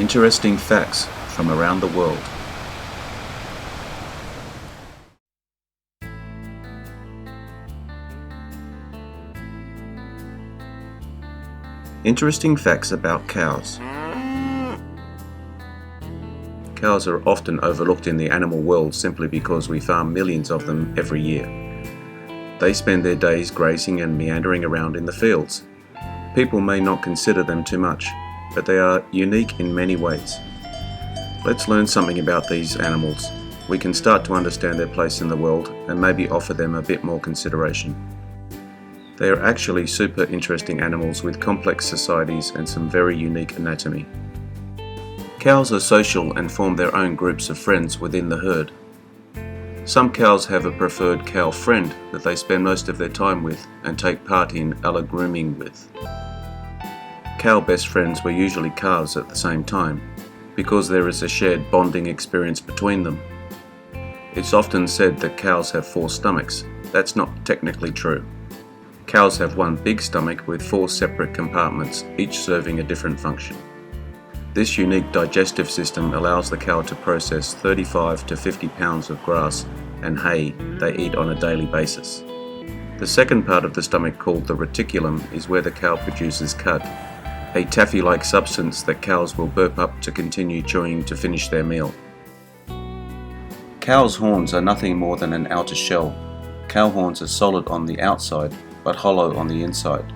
Interesting facts from around the world. Interesting facts about cows. Cows are often overlooked in the animal world simply because we farm millions of them every year. They spend their days grazing and meandering around in the fields. People may not consider them too much, but they are unique in many ways. Let's learn something about these animals. We can start to understand their place in the world and maybe offer them a bit more consideration. They are actually super interesting animals with complex societies and some very unique anatomy. Cows are social and form their own groups of friends within the herd. Some cows have a preferred cow friend that they spend most of their time with and take part in grooming with. Cow best friends were usually calves at the same time, because there is a shared bonding experience between them. It's often said that cows have 4 stomachs. That's not technically true. Cows have one big stomach with 4 separate compartments, each serving a different function. This unique digestive system allows the cow to process 35 to 50 pounds of grass and hay they eat on a daily basis. The second part of the stomach, called the reticulum, is where the cow produces cud, a taffy-like substance that cows will burp up to continue chewing to finish their meal. Cows' horns are nothing more than an outer shell. Cow horns are solid on the outside, but hollow on the inside.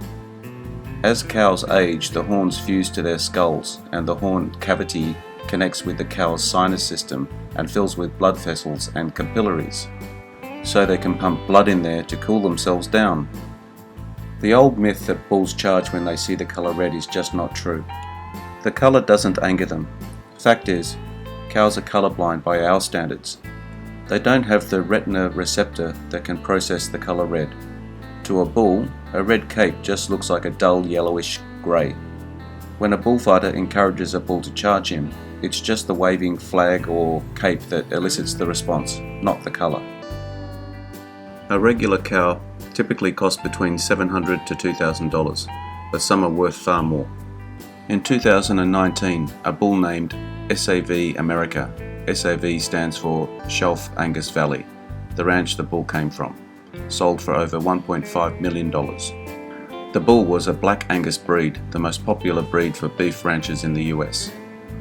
As cows age, the horns fuse to their skulls, and the horn cavity connects with the cow's sinus system and fills with blood vessels and capillaries, so they can pump blood in there to cool themselves down. The old myth that bulls charge when they see the colour red is just not true. The colour doesn't anger them. Fact is, cows are colourblind by our standards. They don't have the retina receptor that can process the colour red. To a bull, a red cape just looks like a dull yellowish grey. When a bullfighter encourages a bull to charge him, it's just the waving flag or cape that elicits the response, not the colour. A regular cow typically costs between $700 to $2,000, but some are worth far more. In 2019, a bull named SAV America, SAV stands for Shelf Angus Valley, the ranch the bull came from, sold for over $1.5 million. The bull was a Black Angus breed, the most popular breed for beef ranchers in the US.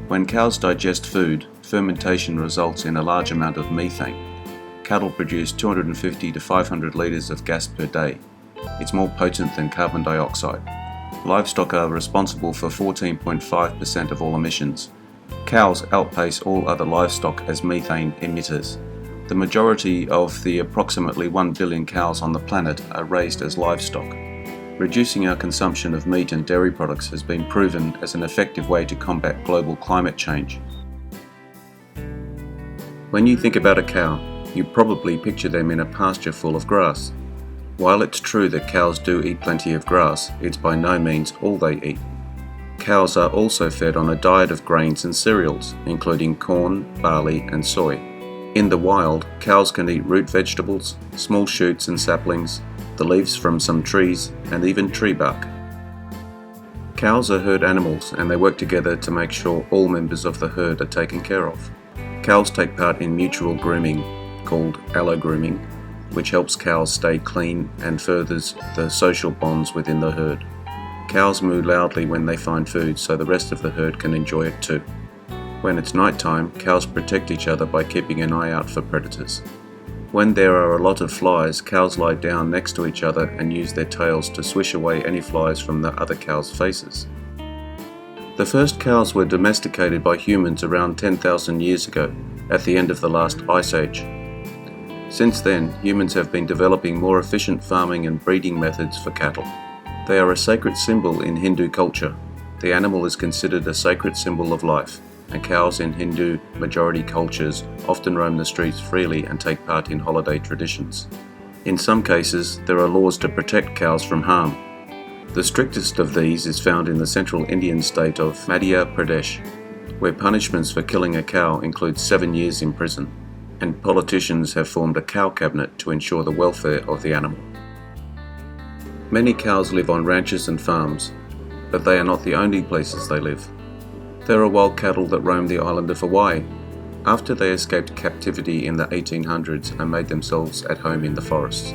When cows digest food, fermentation results in a large amount of methane. Cattle produce 250 to 500 litres of gas per day. It's more potent than carbon dioxide. Livestock are responsible for 14.5% of all emissions. Cows outpace all other livestock as methane emitters. The majority of the approximately 1 billion cows on the planet are raised as livestock. Reducing our consumption of meat and dairy products has been proven as an effective way to combat global climate change. When you think about a cow, you probably picture them in a pasture full of grass. While it's true that cows do eat plenty of grass, it's by no means all they eat. Cows are also fed on a diet of grains and cereals, including corn, barley, and soy. In the wild, cows can eat root vegetables, small shoots and saplings, the leaves from some trees, and even tree bark. Cows are herd animals, and they work together to make sure all members of the herd are taken care of. Cows take part in mutual grooming, called grooming, which helps cows stay clean and furthers the social bonds within the herd. Cows moo loudly when they find food so the rest of the herd can enjoy it too. When it's nighttime, cows protect each other by keeping an eye out for predators. When there are a lot of flies, cows lie down next to each other and use their tails to swish away any flies from the other cows' faces. The first cows were domesticated by humans around 10,000 years ago, at the end of the last ice age. Since then, humans have been developing more efficient farming and breeding methods for cattle. They are a sacred symbol in Hindu culture. The animal is considered a sacred symbol of life, and cows in Hindu majority cultures often roam the streets freely and take part in holiday traditions. In some cases, there are laws to protect cows from harm. The strictest of these is found in the central Indian state of Madhya Pradesh, where punishments for killing a cow include 7 years in prison, and politicians have formed a cow cabinet to ensure the welfare of the animal. Many cows live on ranches and farms, but they are not the only places they live. There are wild cattle that roam the island of Hawaii. After they escaped captivity in the 1800s and made themselves at home in the forests.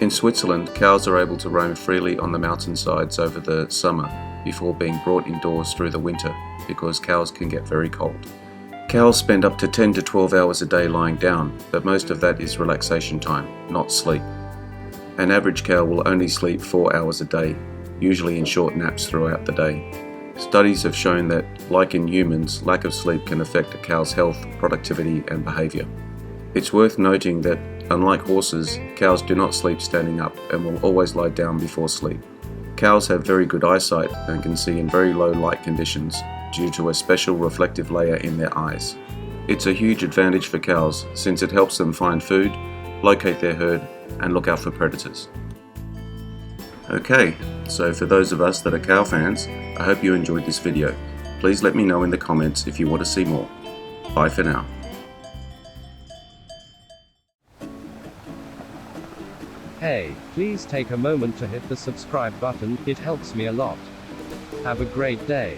In Switzerland, cows are able to roam freely on the mountainsides over the summer before being brought indoors through the winter because cows can get very cold. Cows spend up to 10 to 12 hours a day lying down, but most of that is relaxation time, not sleep. An average cow will only sleep 4 hours a day, usually in short naps throughout the day. Studies have shown that, like in humans, lack of sleep can affect a cow's health, productivity and behaviour. It's worth noting that, unlike horses, cows do not sleep standing up and will always lie down before sleep. Cows have very good eyesight and can see in very low light conditions due to a special reflective layer in their eyes. It's a huge advantage for cows since it helps them find food, locate their herd and look out for predators. Okay, so for those of us that are cow fans, I hope you enjoyed this video. Please let me know in the comments if you want to see more. Bye for now. Hey, please take a moment to hit the subscribe button, it helps me a lot. Have a great day.